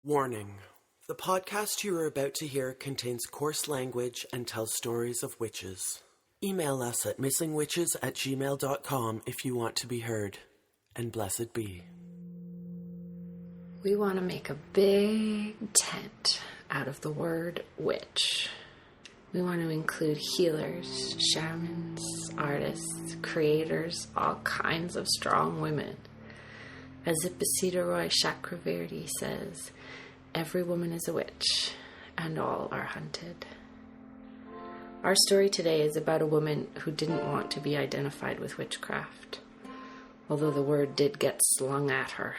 Warning. The podcast you are about to hear contains coarse language and tells stories of witches. Email us at missingwitches@gmail.com if you want to be heard. And blessed be. We want to make a big tent out of the word witch. We want to include healers, shamans, artists, creators, all kinds of strong women. As Ipisita Chakraveri says, every woman is a witch, and all are hunted. Our story today is about a woman who didn't want to be identified with witchcraft, although the word did get slung at her.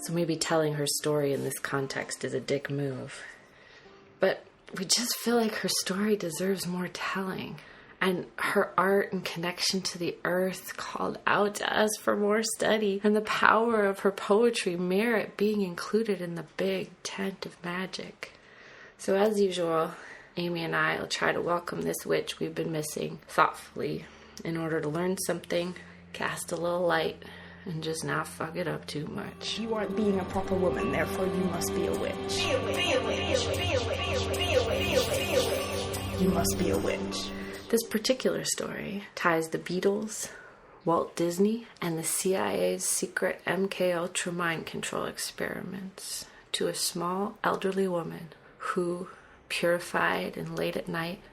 So maybe telling her story in this context is a dick move. But we just feel like her story deserves more telling. And her art and connection to the earth called out to us for more study. And the power of her poetry merit being included in the big tent of magic. So as usual, Amy and I will try to welcome this witch we've been missing thoughtfully in order to learn something, cast a little light, and just not fuck it up too much. You aren't being a proper woman, therefore you must be a witch. You must be a witch. This particular story ties the Beatles, Walt Disney, and the CIA's secret MKUltra mind control experiments to a small elderly woman who, purified and late at night,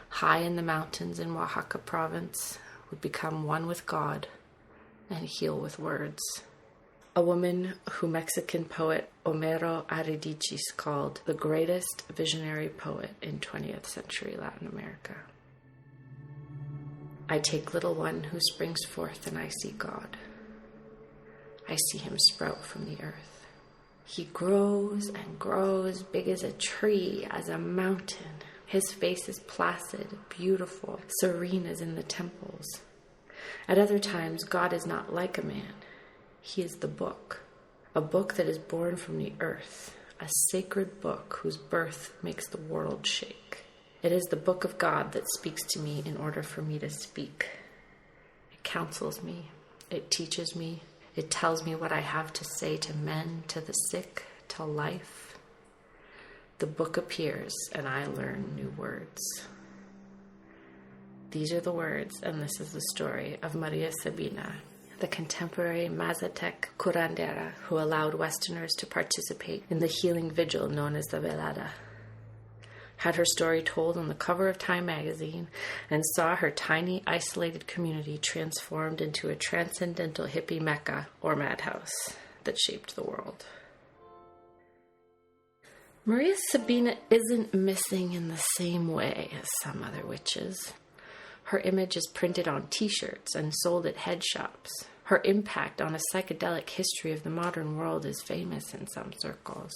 high in the mountains in Oaxaca province, would become one with God and heal with words. A woman who Mexican poet Homero Aridichis called the greatest visionary poet in 20th century Latin America. I take little one who springs forth and I see God. I see him sprout from the earth. He grows and grows, big as a tree, as a mountain. His face is placid, beautiful, serene as in the temples. At other times, God is not like a man. He is the book, a book that is born from the earth, a sacred book whose birth makes the world shake. It is the book of God that speaks to me in order for me to speak. It counsels me. It teaches me. It tells me what I have to say to men, to the sick, to life. The book appears and I learn new words. These are the words, and this is the story of Maria Sabina, the contemporary Mazatec curandera who allowed Westerners to participate in the healing vigil known as the velada. Had her story told on the cover of Time magazine, and saw her tiny, isolated community transformed into a transcendental hippie mecca or madhouse that shaped the world. Maria Sabina isn't missing in the same way as some other witches. Her image is printed on t-shirts and sold at head shops. Her impact on a psychedelic history of the modern world is famous in some circles.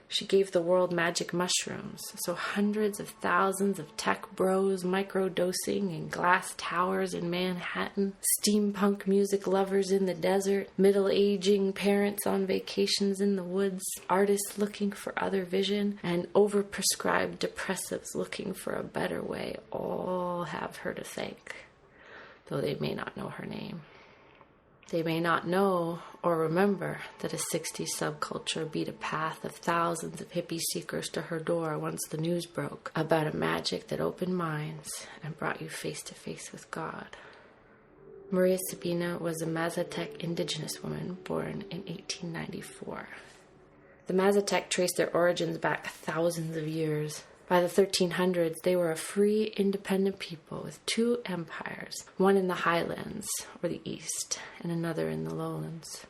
She gave the world magic mushrooms, so hundreds of thousands of tech bros microdosing in glass towers in Manhattan, steampunk music lovers in the desert, middle-aging parents on vacations in the woods, artists looking for other vision, and overprescribed depressives looking for a better way all have her to thank, though they may not know her name. They may not know or remember that a 60s subculture beat a path of thousands of hippie seekers to her door once the news broke about a magic that opened minds and brought you face to face with God. Maria Sabina was a Mazatec indigenous woman born in 1894. The Mazatec trace their origins back thousands of years. By the 1300s, they were a free, independent people with two empires, one in the highlands, or the east, and another in the lowlands.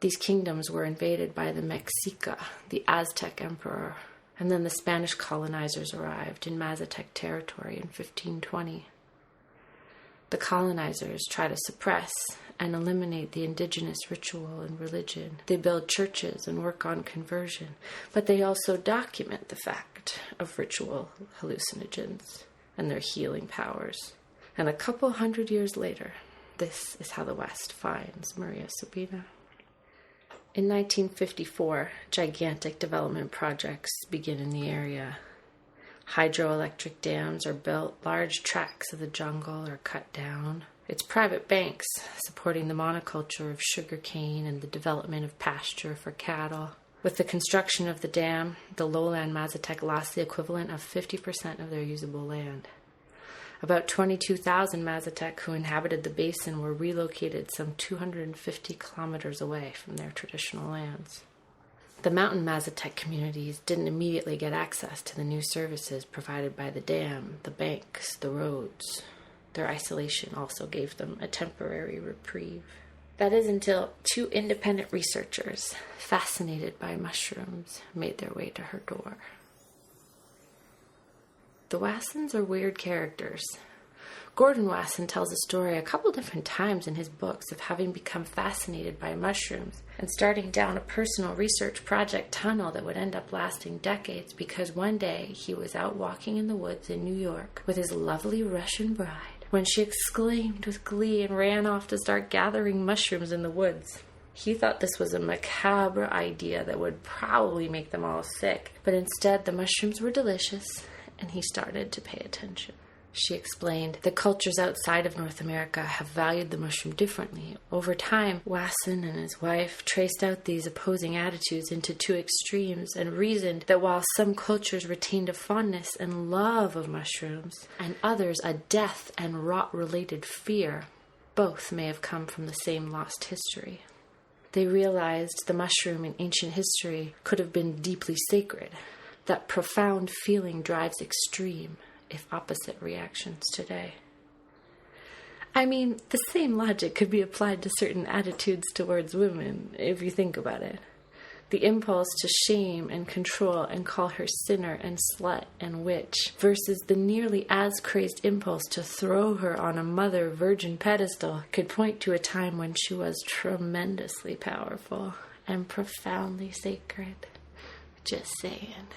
These kingdoms were invaded by the Mexica, the Aztec emperor, and then the Spanish colonizers arrived in Mazatec territory in 1520. The colonizers try to suppress and eliminate the indigenous ritual and religion. They build churches and work on conversion, but they also document the fact of ritual hallucinogens and their healing powers. And a couple hundred years later, this is how the West finds Maria Sabina. In 1954, gigantic development projects begin in the area. Hydroelectric dams are built, large tracts of the jungle are cut down. It's private banks supporting the monoculture of sugarcane and the development of pasture for cattle. With the construction of the dam, the lowland Mazatec lost the equivalent of 50% of their usable land. About 22,000 Mazatec who inhabited the basin were relocated some 250 kilometers away from their traditional lands. The mountain Mazatec communities didn't immediately get access to the new services provided by the dam, the banks, the roads. Their isolation also gave them a temporary reprieve. That is until two independent researchers, fascinated by mushrooms, made their way to her door. The Wassons are weird characters. Gordon Wasson tells a story a couple different times in his books of having become fascinated by mushrooms and starting down a personal research project tunnel that would end up lasting decades because one day he was out walking in the woods in New York with his lovely Russian bride when she exclaimed with glee and ran off to start gathering mushrooms in the woods. He thought this was a macabre idea that would probably make them all sick, but instead the mushrooms were delicious and he started to pay attention. She explained that cultures outside of North America have valued the mushroom differently. Over time, Wasson and his wife traced out these opposing attitudes into two extremes and reasoned that while some cultures retained a fondness and love of mushrooms, and others a death and rot-related fear, both may have come from the same lost history. They realized the mushroom in ancient history could have been deeply sacred. That profound feeling drives extreme, if opposite reactions today. I mean, the same logic could be applied to certain attitudes towards women, if you think about it. The impulse to shame and control and call her sinner and slut and witch versus the nearly as crazed impulse to throw her on a mother virgin pedestal could point to a time when she was tremendously powerful and profoundly sacred. Just saying.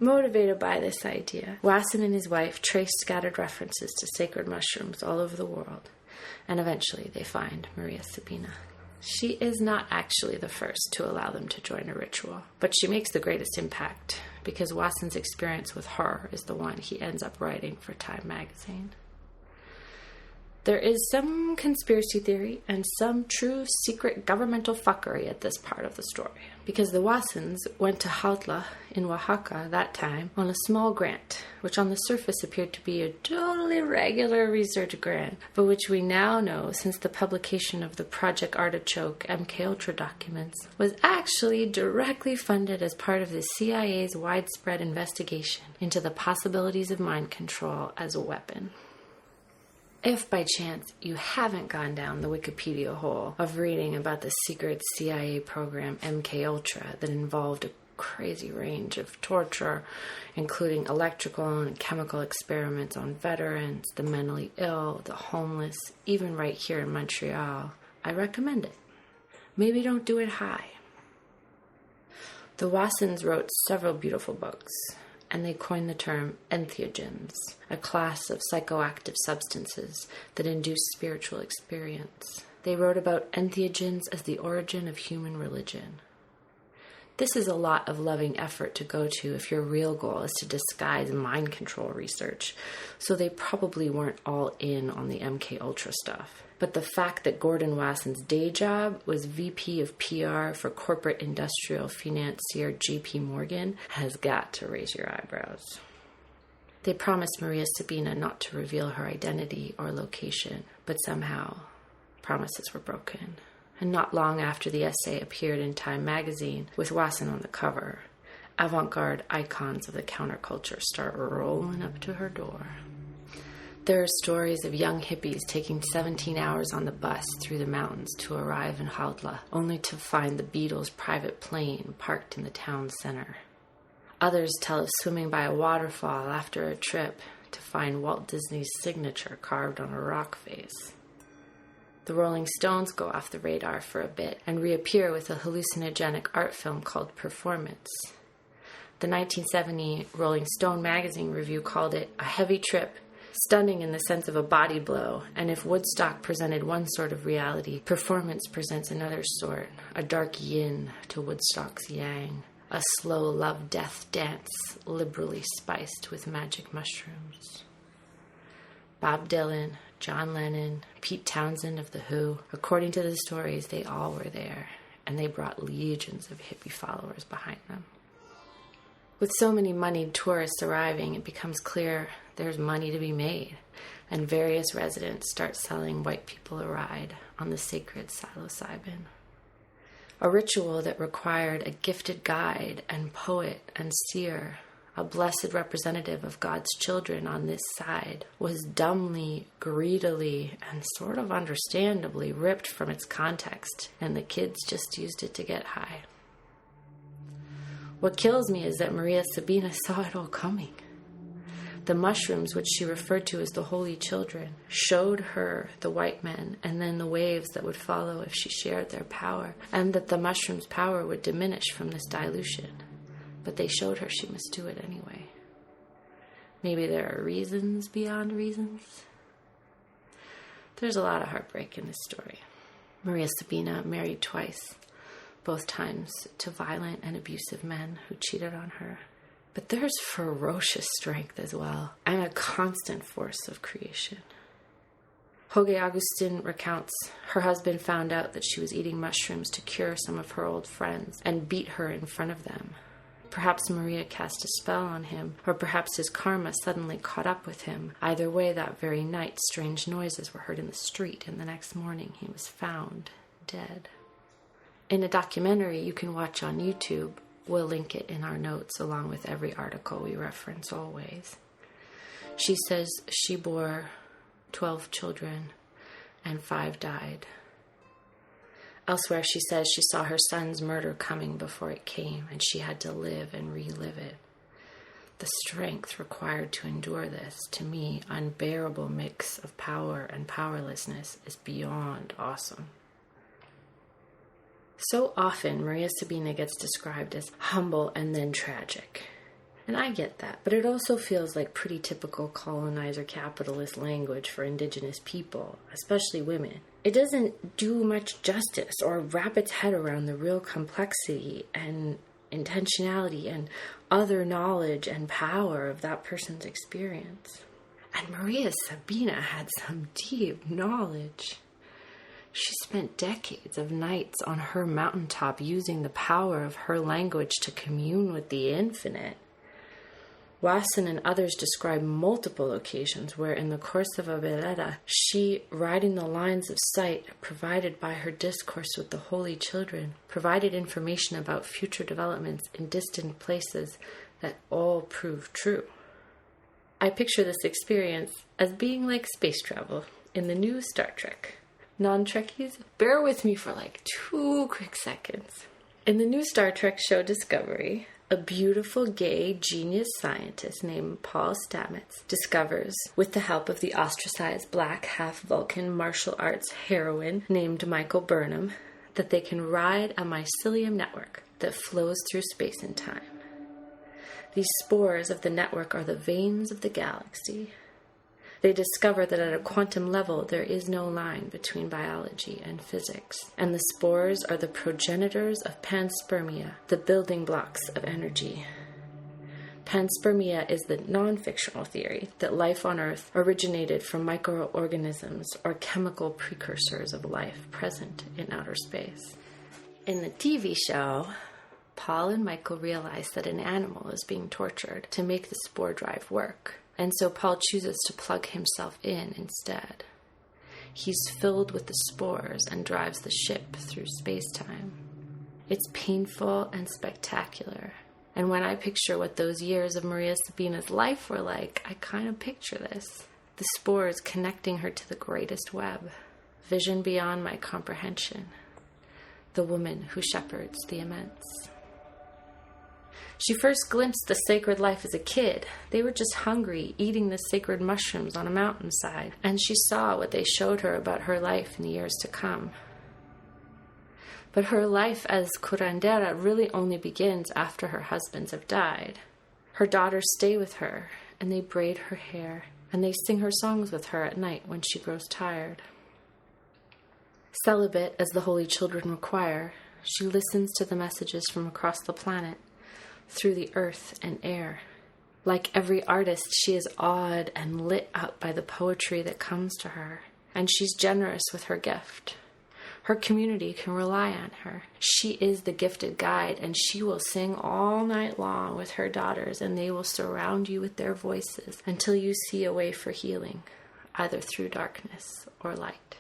Motivated by this idea, Wasson and his wife traced scattered references to sacred mushrooms all over the world, and eventually they find Maria Sabina. She is not actually the first to allow them to join a ritual, but she makes the greatest impact because Wasson's experience with her is the one he ends up writing for Time magazine. There is some conspiracy theory and some true secret governmental fuckery at this part of the story, because the Wassons went to Jautla in Oaxaca that time on a small grant, which on the surface appeared to be a totally regular research grant, but which we now know, since the publication of the Project Artichoke MKUltra documents, was actually directly funded as part of the CIA's widespread investigation into the possibilities of mind control as a weapon. If by chance you haven't gone down the Wikipedia hole of reading about the secret CIA program MKUltra that involved a crazy range of torture, including electrical and chemical experiments on veterans, the mentally ill, the homeless, even right here in Montreal, I recommend it. Maybe don't do it high. The Wassons wrote several beautiful books, and they coined the term entheogens, a class of psychoactive substances that induce spiritual experience. They wrote about entheogens as the origin of human religion. This is a lot of loving effort to go to if your real goal is to disguise mind control research, so they probably weren't all in on the MKUltra stuff. But the fact that Gordon Wasson's day job was VP of PR for corporate industrial financier JP Morgan has got to raise your eyebrows. They promised Maria Sabina not to reveal her identity or location, but somehow promises were broken. And not long after the essay appeared in Time magazine, with Wasson on the cover, avant-garde icons of the counterculture start rolling up to her door. There are stories of young hippies taking 17 hours on the bus through the mountains to arrive in Jautla, only to find the Beatles' private plane parked in the town center. Others tell of swimming by a waterfall after a trip to find Walt Disney's signature carved on a rock face. The Rolling Stones go off the radar for a bit and reappear with a hallucinogenic art film called Performance. The 1970 Rolling Stone magazine review called it a heavy trip, stunning in the sense of a body blow, and if Woodstock presented one sort of reality, Performance presents another sort, a dark yin to Woodstock's yang, a slow love-death dance liberally spiced with magic mushrooms. Bob Dylan, John Lennon, Pete Townsend of The Who, according to the stories, they all were there, and they brought legions of hippie followers behind them. With so many moneyed tourists arriving, it becomes clear there's money to be made, and various residents start selling white people a ride on the sacred psilocybin. A ritual that required a gifted guide and poet and seer, a blessed representative of God's children on this side, was dumbly, greedily, and sort of understandably ripped from its context, and the kids just used it to get high. What kills me is that Maria Sabina saw it all coming. The mushrooms, which she referred to as the holy children, showed her the white men and then the waves that would follow if she shared their power, and that the mushrooms' power would diminish from this dilution. But they showed her she must do it anyway. Maybe there are reasons beyond reasons. There's a lot of heartbreak in this story. Maria Sabina married twice, both times to violent and abusive men who cheated on her. But there's ferocious strength as well, and a constant force of creation. Hoge Augustin recounts her husband found out that she was eating mushrooms to cure some of her old friends and beat her in front of them. Perhaps Maria cast a spell on him, or perhaps his karma suddenly caught up with him. Either way, that very night, strange noises were heard in the street, and the next morning he was found dead. In a documentary you can watch on YouTube, we'll link it in our notes along with every article we reference always. She says she bore 12 children and 5 died. Elsewhere she says she saw her son's murder coming before it came, and she had to live and relive it. The strength required to endure this, to me, unbearable mix of power and powerlessness is beyond awesome. So often, Maria Sabina gets described as humble and then tragic. And I get that, but it also feels like pretty typical colonizer capitalist language for indigenous people, especially women. It doesn't do much justice or wrap its head around the real complexity and intentionality and other knowledge and power of that person's experience. And Maria Sabina had some deep knowledge. She spent decades of nights on her mountaintop using the power of her language to commune with the infinite. Wasson and others describe multiple occasions where in the course of a vereda, she, riding the lines of sight provided by her discourse with the holy children, provided information about future developments in distant places that all proved true. I picture this experience as being like space travel in the new Star Trek. Non-Trekkies, bear with me for like 2 quick seconds. In the new Star Trek show Discovery, a beautiful gay genius scientist named Paul Stamets discovers, with the help of the ostracized black half-Vulcan martial arts heroine named Michael Burnham, that they can ride a mycelium network that flows through space and time. These spores of the network are the veins of the galaxy. They discover that at a quantum level there is no line between biology and physics, and the spores are the progenitors of panspermia, the building blocks of energy. Panspermia is the non-fictional theory that life on Earth originated from microorganisms or chemical precursors of life present in outer space. In the TV show, Paul and Michael realize that an animal is being tortured to make the spore drive work. And so Paul chooses to plug himself in instead. He's filled with the spores and drives the ship through space-time. It's painful and spectacular. And when I picture what those years of Maria Sabina's life were like, I kind of picture this. The spores connecting her to the greatest web. Vision beyond my comprehension. The woman who shepherds the immense. She first glimpsed the sacred life as a kid. They were just hungry, eating the sacred mushrooms on a mountainside, and she saw what they showed her about her life in the years to come. But her life as curandera really only begins after her husbands have died. Her daughters stay with her, and they braid her hair, and they sing her songs with her at night when she grows tired. Celibate as the holy children require, she listens to the messages from across the planet, through the earth and air. Like every artist, she is awed and lit up by the poetry that comes to her, and she's generous with her gift. Her community can rely on her. She is the gifted guide, and she will sing all night long with her daughters, and they will surround you with their voices until you see a way for healing, either through darkness or light.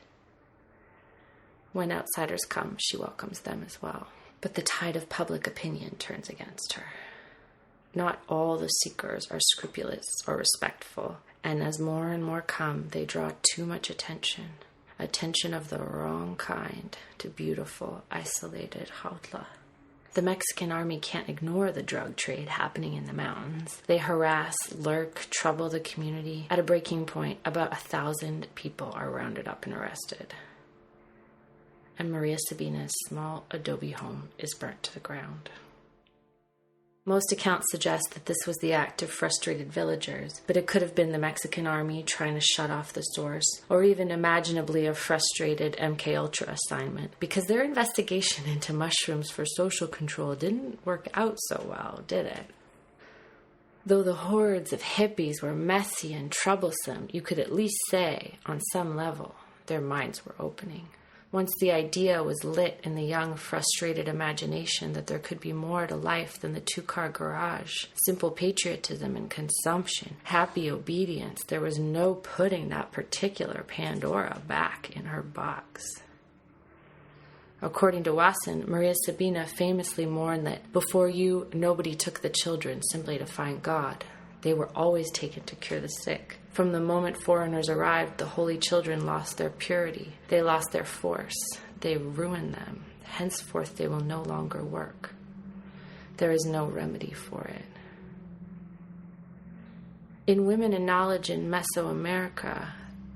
When outsiders come, she welcomes them as well. But the tide of public opinion turns against her. Not all the seekers are scrupulous or respectful, and as more and more come, they draw too much attention of the wrong kind to beautiful, isolated Jautla. The Mexican army can't ignore the drug trade happening in the mountains. They harass, lurk, trouble the community. At a breaking point, about 1,000 people are rounded up and arrested. And Maria Sabina's small adobe home is burnt to the ground. Most accounts suggest that this was the act of frustrated villagers, but it could have been the Mexican army trying to shut off the source, or even imaginably a frustrated MKUltra assignment, because their investigation into mushrooms for social control didn't work out so well, did it? Though the hordes of hippies were messy and troublesome, you could at least say, on some level, their minds were opening. Once the idea was lit in the young, frustrated imagination that there could be more to life than the two-car garage, simple patriotism and consumption, happy obedience, there was no putting that particular Pandora back in her box. According to Wasson, Maria Sabina famously mourned that before you, nobody took the children simply to find God. They were always taken to cure the sick. From the moment foreigners arrived, the holy children lost their purity. They lost their force. They ruined them. Henceforth, they will no longer work. There is no remedy for it. In Women in Knowledge in Mesoamerica,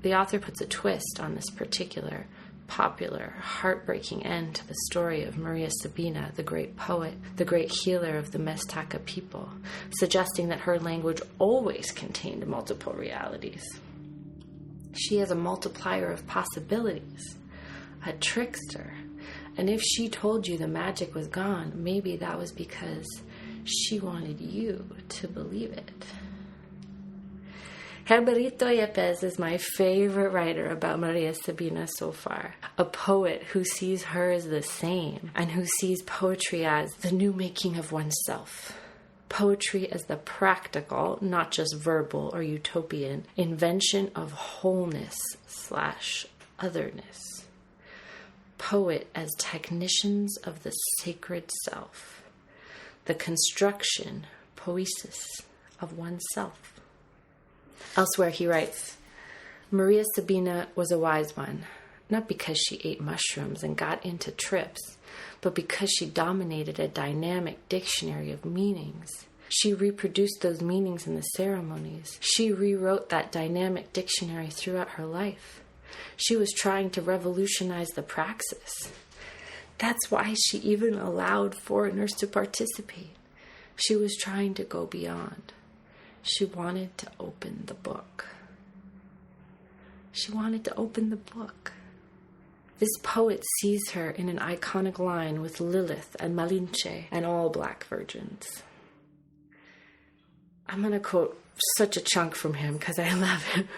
the author puts a twist on this particular popular, heartbreaking end to the story of Maria Sabina, the great poet, the great healer of the Mixteca people, suggesting that her language always contained multiple realities. She is a multiplier of possibilities, a trickster, and if she told you the magic was gone, maybe that was because she wanted you to believe it. Herberito Yepes is my favorite writer about Maria Sabina so far. A poet who sees her as the same and who sees poetry as the new making of oneself. Poetry as the practical, not just verbal or utopian, invention of wholeness/otherness. Poet as technicians of the sacred self. The construction, poesis, of oneself. Elsewhere he writes, Maria Sabina was a wise one, not because she ate mushrooms and got into trips, but because she dominated a dynamic dictionary of meanings. She reproduced those meanings in the ceremonies. She rewrote that dynamic dictionary throughout her life. She was trying to revolutionize the praxis. That's why she even allowed foreigners to participate. She was trying to go beyond. She wanted to open the book. She wanted to open the book. This poet sees her in an iconic line with Lilith and Malinche and all black virgins. I'm going to quote such a chunk from him because I love him.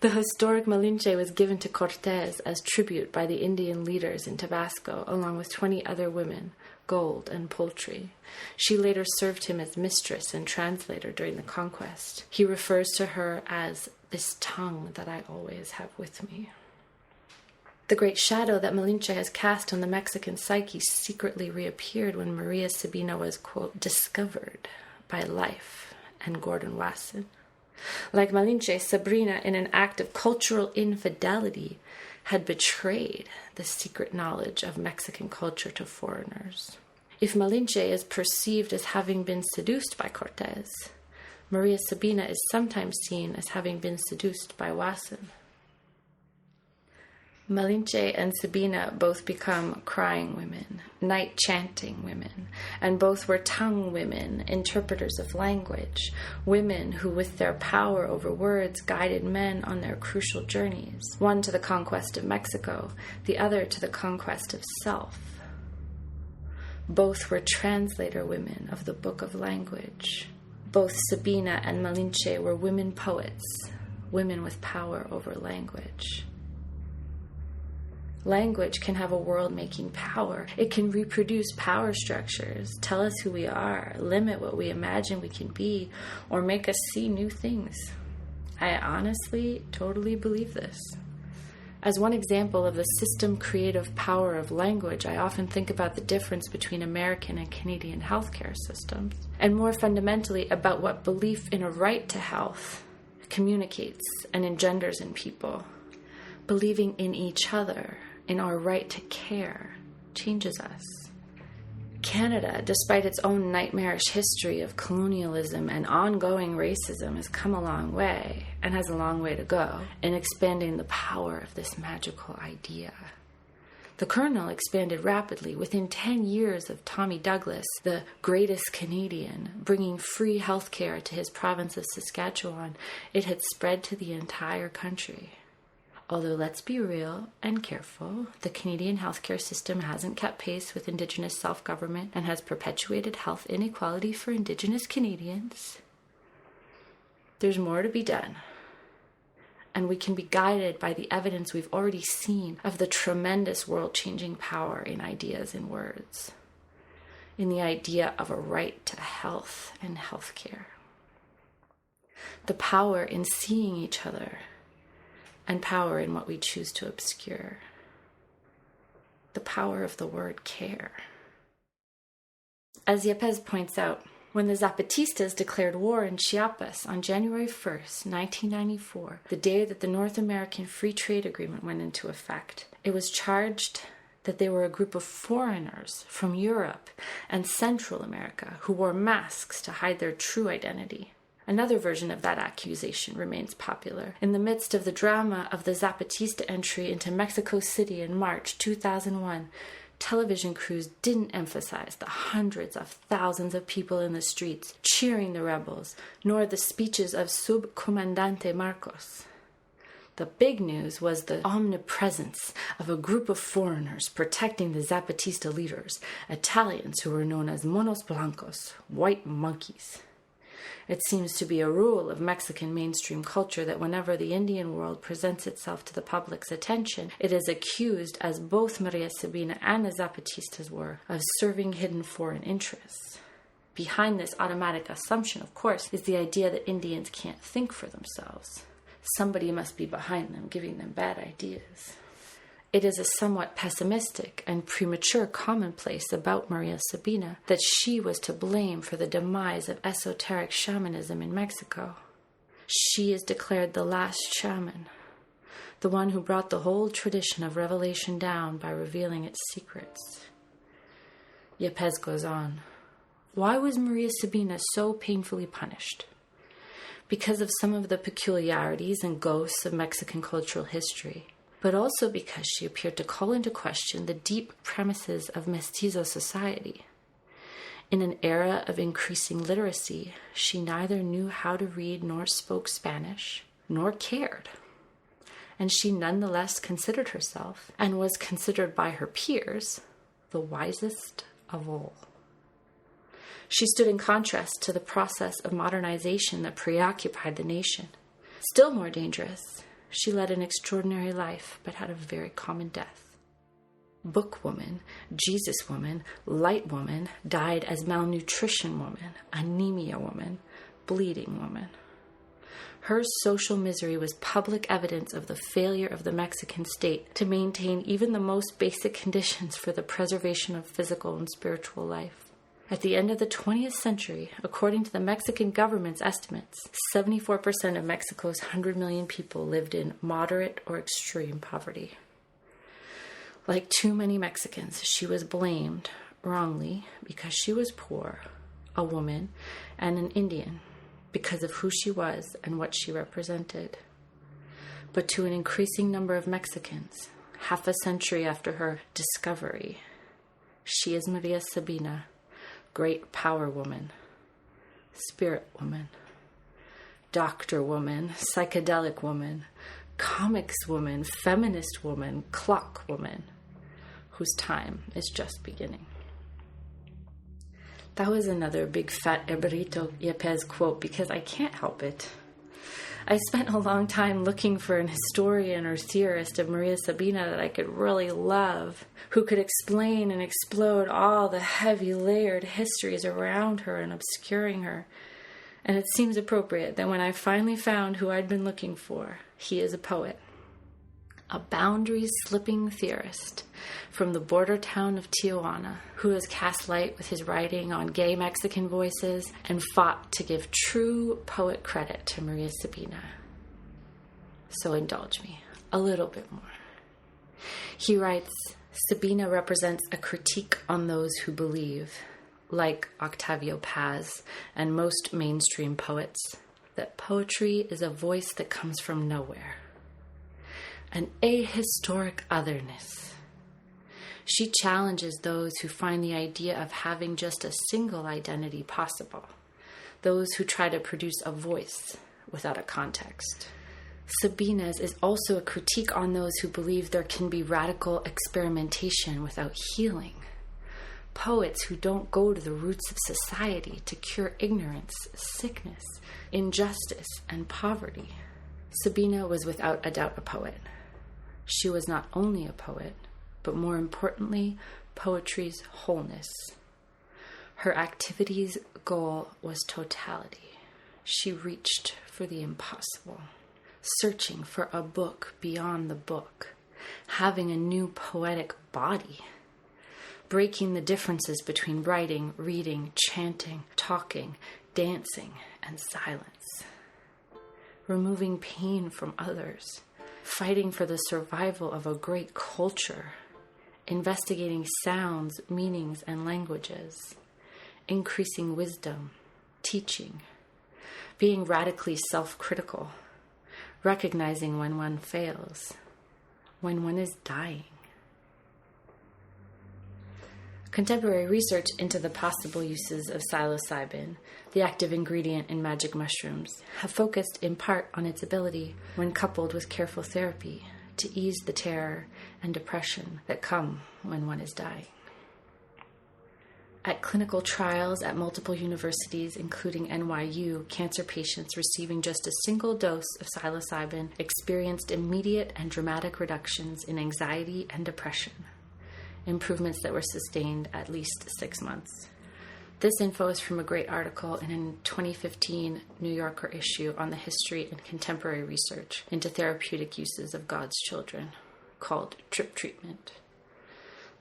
The historic Malinche was given to Cortés as tribute by the Indian leaders in Tabasco, along with 20 other women, gold and poultry. She later served him as mistress and translator during the conquest. He refers to her as this tongue that I always have with me. The great shadow that Malinche has cast on the Mexican psyche secretly reappeared when Maria Sabina was, quote, discovered by Life and Gordon Wasson. Like Malinche, Sabrina, in an act of cultural infidelity, had betrayed the secret knowledge of Mexican culture to foreigners. If Malinche is perceived as having been seduced by Cortés, Maria Sabina is sometimes seen as having been seduced by Wasson. Malinche and Sabina both become crying women, night-chanting women, and both were tongue women, interpreters of language, women who with their power over words guided men on their crucial journeys, one to the conquest of Mexico, the other to the conquest of self. Both were translator women of the book of language. Both Sabina and Malinche were women poets, women with power over language. Language can have a world-making power. It can reproduce power structures, tell us who we are, limit what we imagine we can be, or make us see new things. I honestly totally believe this. As one example of the system creative power of language, I often think about the difference between American and Canadian healthcare systems, and more fundamentally about what belief in a right to health communicates and engenders in people. Believing in each other, in our right to care, changes us. Canada, despite its own nightmarish history of colonialism and ongoing racism, has come a long way, and has a long way to go, in expanding the power of this magical idea. The kernel expanded rapidly. Within 10 years of Tommy Douglas, the greatest Canadian, bringing free healthcare to his province of Saskatchewan, it had spread to the entire country. Although, let's be real and careful, the Canadian healthcare system hasn't kept pace with Indigenous self-government and has perpetuated health inequality for Indigenous Canadians. There's more to be done, and we can be guided by the evidence we've already seen of the tremendous world-changing power in ideas and words, in the idea of a right to health and healthcare. The power in seeing each other, and power in what we choose to obscure. The power of the word care. As Yepes points out, when the Zapatistas declared war in Chiapas on January 1st, 1994, the day that the North American Free Trade Agreement went into effect, it was charged that they were a group of foreigners from Europe and Central America who wore masks to hide their true identity. Another version of that accusation remains popular. In the midst of the drama of the Zapatista entry into Mexico City in March 2001, television crews didn't emphasize the hundreds of thousands of people in the streets cheering the rebels, nor the speeches of Subcomandante Marcos. The big news was the omnipresence of a group of foreigners protecting the Zapatista leaders, Italians who were known as monos blancos, white monkeys. It seems to be a rule of Mexican mainstream culture that whenever the Indian world presents itself to the public's attention, it is accused, as both Maria Sabina and the Zapatistas were, of serving hidden foreign interests. Behind this automatic assumption, of course, is the idea that Indians can't think for themselves. Somebody must be behind them, giving them bad ideas. It is a somewhat pessimistic and premature commonplace about Maria Sabina that she was to blame for the demise of esoteric shamanism in Mexico. She is declared the last shaman, the one who brought the whole tradition of revelation down by revealing its secrets. Yepes goes on. Why was Maria Sabina so painfully punished? Because of some of the peculiarities and ghosts of Mexican cultural history, but also because she appeared to call into question the deep premises of mestizo society. In an era of increasing literacy, she neither knew how to read nor spoke Spanish, nor cared. And she nonetheless considered herself, and was considered by her peers, the wisest of all. She stood in contrast to the process of modernization that preoccupied the nation. Still more dangerous, she led an extraordinary life, but had a very common death. Book woman, Jesus woman, light woman died as malnutrition woman, anemia woman, bleeding woman. Her social misery was public evidence of the failure of the Mexican state to maintain even the most basic conditions for the preservation of physical and spiritual life. At the end of the 20th century, according to the Mexican government's estimates, 74% of Mexico's 100 million people lived in moderate or extreme poverty. Like too many Mexicans, she was blamed, wrongly, because she was poor, a woman, and an Indian, because of who she was and what she represented. But to an increasing number of Mexicans, half a century after her discovery, she is Maria Sabina, great power woman, spirit woman, doctor woman, psychedelic woman, comics woman, feminist woman, clock woman, whose time is just beginning. That was another big fat Ebrito Yepes quote because I can't help it. I spent a long time looking for an historian or theorist of Maria Sabina that I could really love, who could explain and explode all the heavy layered histories around her and obscuring her. And it seems appropriate that when I finally found who I'd been looking for, he is a poet. A boundary-slipping theorist from the border town of Tijuana, who has cast light with his writing on gay Mexican voices and fought to give true poet credit to Maria Sabina. So indulge me a little bit more. He writes, Sabina represents a critique on those who believe, like Octavio Paz and most mainstream poets, that poetry is a voice that comes from nowhere. An ahistoric otherness. She challenges those who find the idea of having just a single identity possible, those who try to produce a voice without a context. Sabina's is also a critique on those who believe there can be radical experimentation without healing, poets who don't go to the roots of society to cure ignorance, sickness, injustice, and poverty. Sabina was without a doubt a poet. She was not only a poet, but more importantly, poetry's wholeness. Her activity's goal was totality. She reached for the impossible, searching for a book beyond the book, having a new poetic body, breaking the differences between writing, reading, chanting, talking, dancing, and silence, removing pain from others, fighting for the survival of a great culture, investigating sounds, meanings, and languages, increasing wisdom, teaching, being radically self-critical, recognizing when one fails, when one is dying. Contemporary research into the possible uses of psilocybin, the active ingredient in magic mushrooms, have focused in part on its ability, when coupled with careful therapy, to ease the terror and depression that come when one is dying. At clinical trials at multiple universities, including NYU, cancer patients receiving just a single dose of psilocybin experienced immediate and dramatic reductions in anxiety and depression, improvements that were sustained at least 6 months. This info is from a great article in a 2015 New Yorker issue on the history and contemporary research into therapeutic uses of God's children, called Trip Treatment.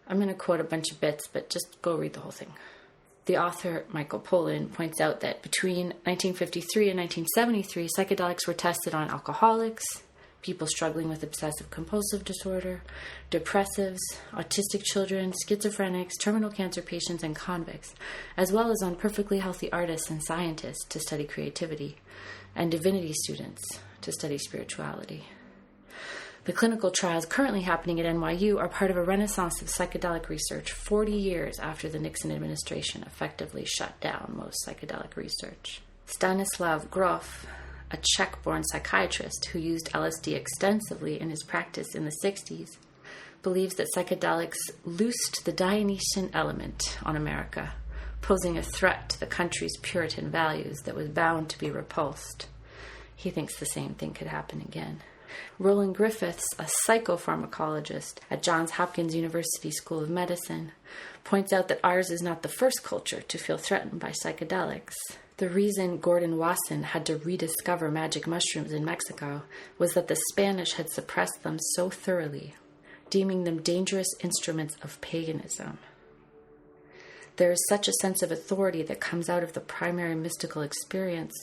I'm going to quote a bunch of bits, but just go read the whole thing. The author, Michael Pollan, points out that between 1953 and 1973, psychedelics were tested on alcoholics, people struggling with obsessive-compulsive disorder, depressives, autistic children, schizophrenics, terminal cancer patients, and convicts, as well as on perfectly healthy artists and scientists to study creativity, and divinity students to study spirituality. The clinical trials currently happening at NYU are part of a renaissance of psychedelic research 40 years after the Nixon administration effectively shut down most psychedelic research. Stanislav Grof, a Czech-born psychiatrist who used LSD extensively in his practice in the 60s, believes that psychedelics loosed the Dionysian element on America, posing a threat to the country's Puritan values that was bound to be repulsed. He thinks the same thing could happen again. Roland Griffiths, a psychopharmacologist at Johns Hopkins University School of Medicine, points out that ours is not the first culture to feel threatened by psychedelics. The reason Gordon Wasson had to rediscover magic mushrooms in Mexico was that the Spanish had suppressed them so thoroughly, deeming them dangerous instruments of paganism. There is such a sense of authority that comes out of the primary mystical experience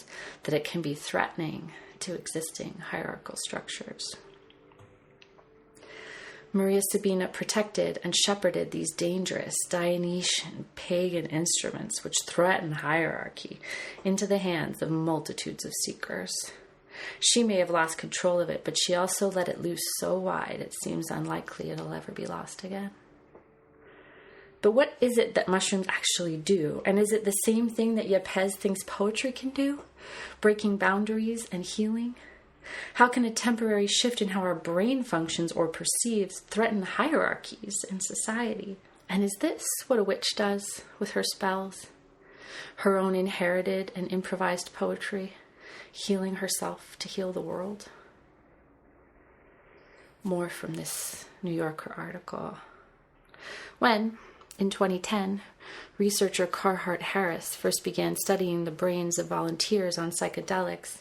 that it can be threatening to existing hierarchical structures. Maria Sabina protected and shepherded these dangerous Dionysian pagan instruments which threaten hierarchy into the hands of multitudes of seekers. She may have lost control of it, but she also let it loose so wide it seems unlikely it'll ever be lost again. But what is it that mushrooms actually do? And is it the same thing that Yepes thinks poetry can do? Breaking boundaries and healing? How can a temporary shift in how our brain functions or perceives threaten hierarchies in society? And is this what a witch does with her spells? Her own inherited and improvised poetry? healing herself to heal the world. More from this New Yorker article. When, in 2010, researcher Carhart Harris first began studying the brains of volunteers on psychedelics,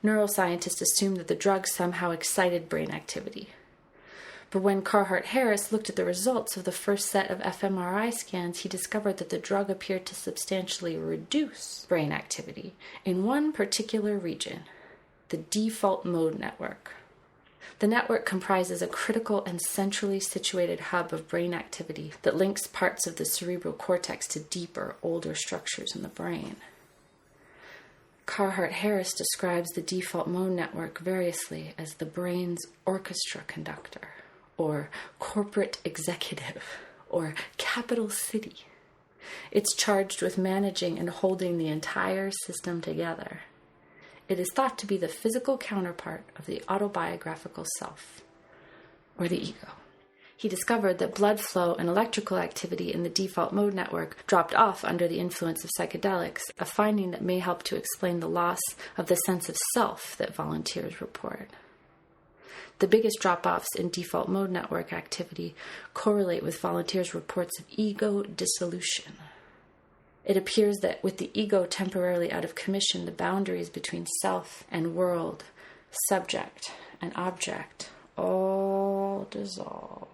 neuroscientists assumed that the drug somehow excited brain activity. But when Carhart Harris looked at the results of the first set of fMRI scans, he discovered that the drug appeared to substantially reduce brain activity in one particular region, the default mode network. The network comprises a critical and centrally situated hub of brain activity that links parts of the cerebral cortex to deeper, older structures in the brain. Carhart Harris describes the default mode network variously as the brain's orchestra conductor, or corporate executive, or capital city. It's charged with managing and holding the entire system together. It is thought to be the physical counterpart of the autobiographical self, or the ego. He discovered that blood flow and electrical activity in the default mode network dropped off under the influence of psychedelics, a finding that may help to explain the loss of the sense of self that volunteers report. The biggest drop-offs in default mode network activity correlate with volunteers' reports of ego dissolution. It appears that with the ego temporarily out of commission, the boundaries between self and world, subject and object, all dissolve.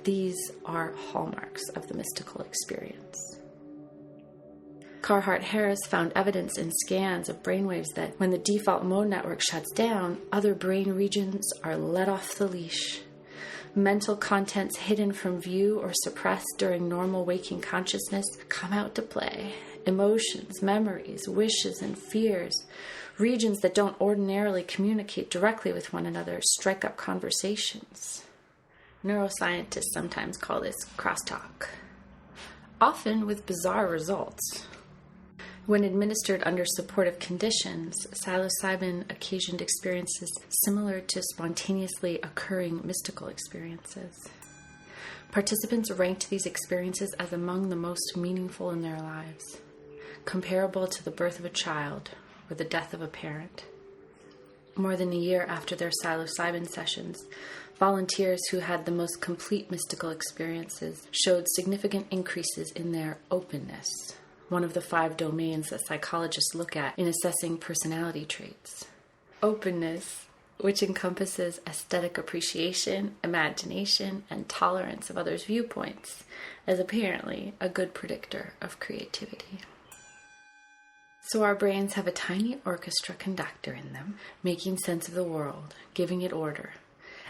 These are hallmarks of the mystical experience. Carhart Harris found evidence in scans of brainwaves that when the default mode network shuts down, other brain regions are let off the leash. Mental contents hidden from view or suppressed during normal waking consciousness come out to play. Emotions, memories, wishes, and fears, regions that don't ordinarily communicate directly with one another, strike up conversations. Neuroscientists sometimes call this crosstalk, often with bizarre results. When administered under supportive conditions, psilocybin occasioned experiences similar to spontaneously occurring mystical experiences. Participants ranked these experiences as among the most meaningful in their lives, comparable to the birth of a child or the death of a parent. More than a year after their psilocybin sessions, volunteers who had the most complete mystical experiences showed significant increases in their openness, one of the 5 domains that psychologists look at in assessing personality traits. Openness, which encompasses aesthetic appreciation, imagination, and tolerance of others' viewpoints, is apparently a good predictor of creativity. So our brains have a tiny orchestra conductor in them, making sense of the world, giving it order.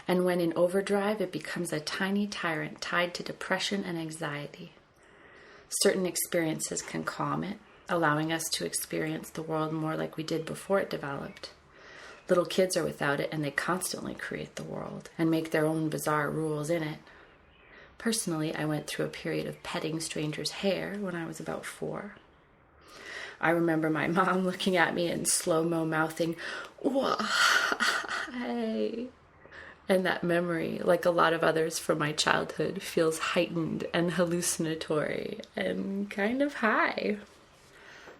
And when in overdrive, it becomes a tiny tyrant tied to depression and anxiety. Certain experiences can calm it, allowing us to experience the world more like we did before it developed. Little kids are without it, and they constantly create the world and make their own bizarre rules in it. Personally, I went through a period of petting strangers' hair when I was about 4. I remember my mom looking at me in slow-mo mouthing, "Why?" And that memory, like a lot of others from my childhood, feels heightened and hallucinatory and kind of high.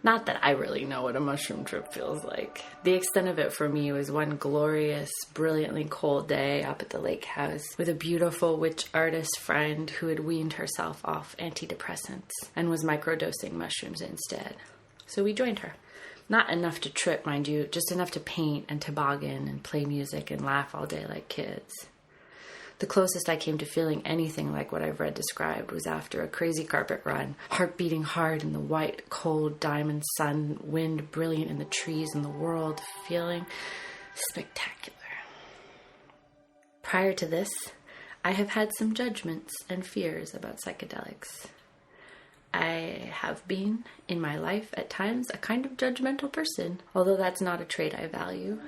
Not that I really know what a mushroom trip feels like. The extent of it for me was one glorious, brilliantly cold day up at the lake house with a beautiful witch artist friend who had weaned herself off antidepressants and was microdosing mushrooms instead. So we joined her. Not enough to trip, mind you, just enough to paint and toboggan and play music and laugh all day like kids. The closest I came to feeling anything like what I've read described was after a crazy carpet run, heart beating hard in the white, cold diamond sun, wind brilliant in the trees, and the world feeling spectacular. Prior to this, I have had some judgments and fears about psychedelics. I have been, in my life, at times, a kind of judgmental person, although that's not a trait I value.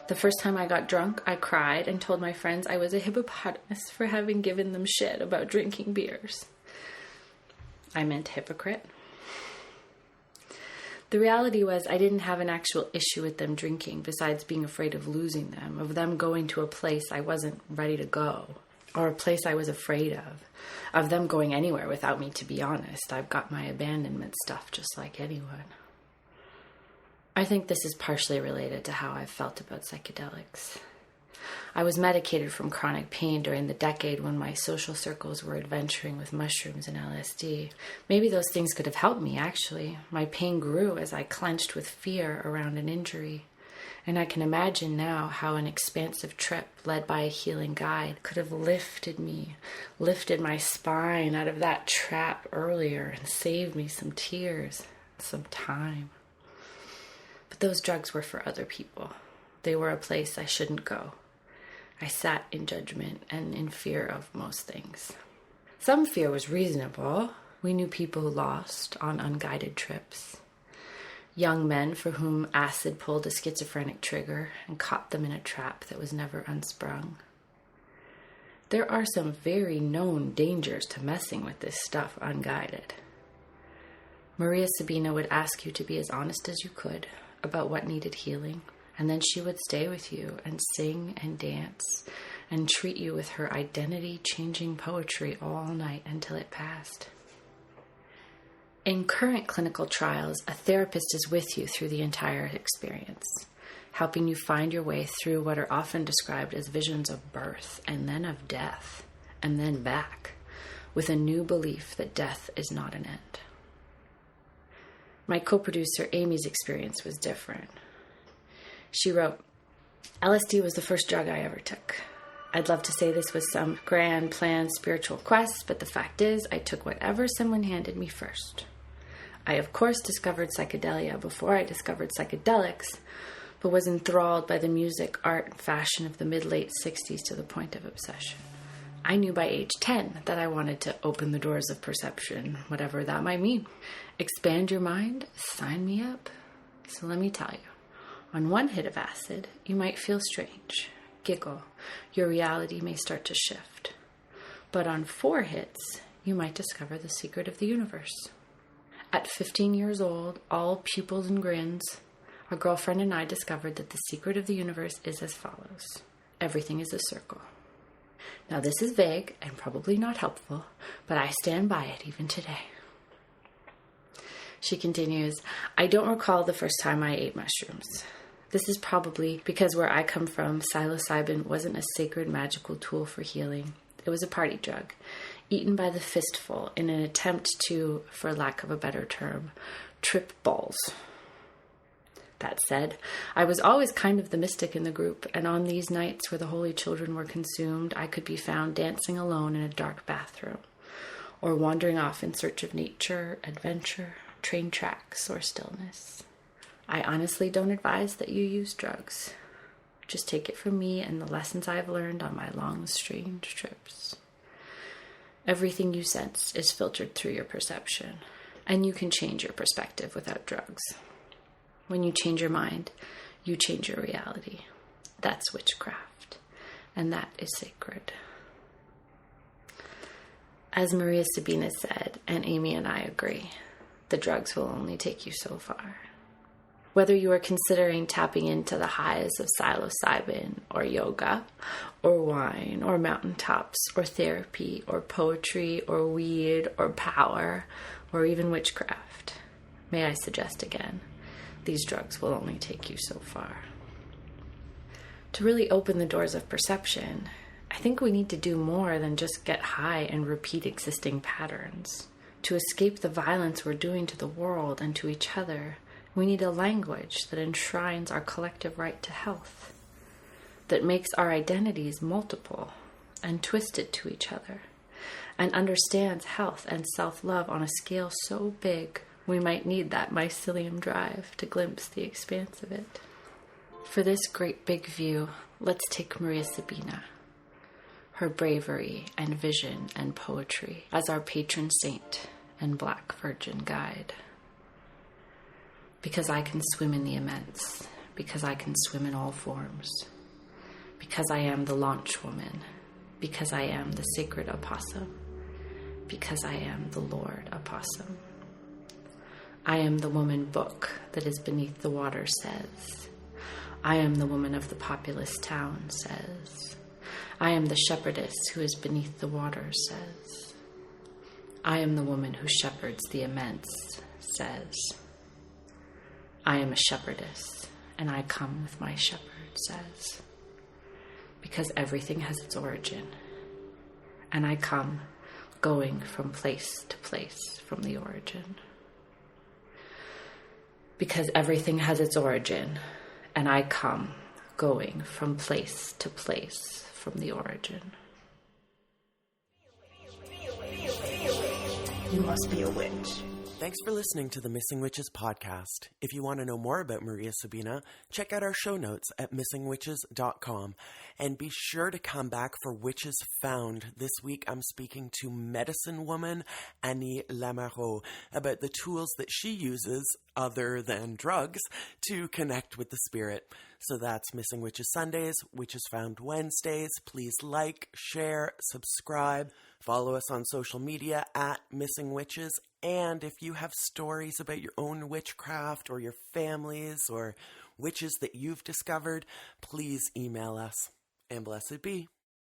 The first time I got drunk, I cried and told my friends I was a hippopotamus for having given them shit about drinking beers. I meant hypocrite. The reality was I didn't have an actual issue with them drinking, besides being afraid of losing them, of them going to a place I wasn't ready to go, or a place I was afraid of them going anywhere without me, to be honest. I've got my abandonment stuff just like anyone. I think this is partially related to how I've felt about psychedelics. I was medicated from chronic pain during the decade when my social circles were adventuring with mushrooms and LSD. Maybe those things could have helped me, actually. My pain grew as I clenched with fear around an injury. And I can imagine now how an expansive trip led by a healing guide could have lifted my spine out of that trap earlier and saved me some tears, some time. But those drugs were for other people. They were a place I shouldn't go. I sat in judgment and in fear of most things. Some fear was reasonable. We knew people who lost on unguided trips. Young men for whom acid pulled a schizophrenic trigger and caught them in a trap that was never unsprung. There are some very known dangers to messing with this stuff unguided. Maria Sabina would ask you to be as honest as you could about what needed healing, and then she would stay with you and sing and dance and treat you with her identity-changing poetry all night until it passed. In current clinical trials, a therapist is with you through the entire experience, helping you find your way through what are often described as visions of birth and then of death, and then back, with a new belief that death is not an end. My co-producer Amy's experience was different. She wrote, "LSD was the first drug I ever took. I'd love to say this was some grand planned spiritual quest, but the fact is I took whatever someone handed me first. I, of course, discovered psychedelia before I discovered psychedelics, but was enthralled by the music, art, and fashion of the mid-late 60s to the point of obsession. I knew by age 10 that I wanted to open the doors of perception, whatever that might mean. Expand your mind? Sign me up. So let me tell you, on one hit of acid, you might feel strange, giggle, your reality may start to shift. But on 4 hits, you might discover the secret of the universe. At 15 years old, all pupils and grins, our girlfriend and I discovered that the secret of the universe is as follows. Everything is a circle. Now this is vague and probably not helpful, but I stand by it even today." She continues, "I don't recall the first time I ate mushrooms. This is probably because where I come from, psilocybin wasn't a sacred magical tool for healing. It was a party drug, eaten by the fistful in an attempt to, for lack of a better term, trip balls. That said, I was always kind of the mystic in the group, and on these nights where the holy children were consumed, I could be found dancing alone in a dark bathroom, or wandering off in search of nature, adventure, train tracks, or stillness. I honestly don't advise that you use drugs. Just take it from me and the lessons I've learned on my long, strange trips. Everything you sense is filtered through your perception, and you can change your perspective without drugs. When you change your mind, you change your reality. That's witchcraft, and that is sacred." As Maria Sabina said, and Amy and I agree, the drugs will only take you so far. Whether you are considering tapping into the highs of psilocybin, or yoga, or wine, or mountaintops, or therapy, or poetry, or weed, or power, or even witchcraft, may I suggest again, these drugs will only take you so far. To really open the doors of perception, I think we need to do more than just get high and repeat existing patterns. To escape the violence we're doing to the world and to each other, we need a language that enshrines our collective right to health, that makes our identities multiple and twisted to each other, and understands health and self-love on a scale so big we might need that mycelium drive to glimpse the expanse of it. For this great big view, let's take Maria Sabina, her bravery and vision and poetry as our patron saint and Black Virgin guide. Because I can swim in the immense, because I can swim in all forms, because I am the launch woman, because I am the sacred opossum, because I am the Lord opossum. I am the woman book that is beneath the water says. I am the woman of the populous town says. I am the shepherdess who is beneath the water says. I am the woman who shepherds the immense says. I am a shepherdess, and I come with my shepherd says, because everything has its origin, and I come going from place to place from the origin. Because everything has its origin, and I come going from place to place from the origin. You must be a witch. Thanks for listening to the Missing Witches podcast. If you want to know more about Maria Sabina, check out our show notes at missingwitches.com. And be sure to come back for Witches Found. This week I'm speaking to medicine woman Annie Lamoureux about the tools that she uses, other than drugs, to connect with the spirit. So that's Missing Witches Sundays, Witches Found Wednesdays. Please like, share, subscribe. Follow us on social media at Missing Witches. And if you have stories about your own witchcraft or your families or witches that you've discovered, please email us. And blessed be.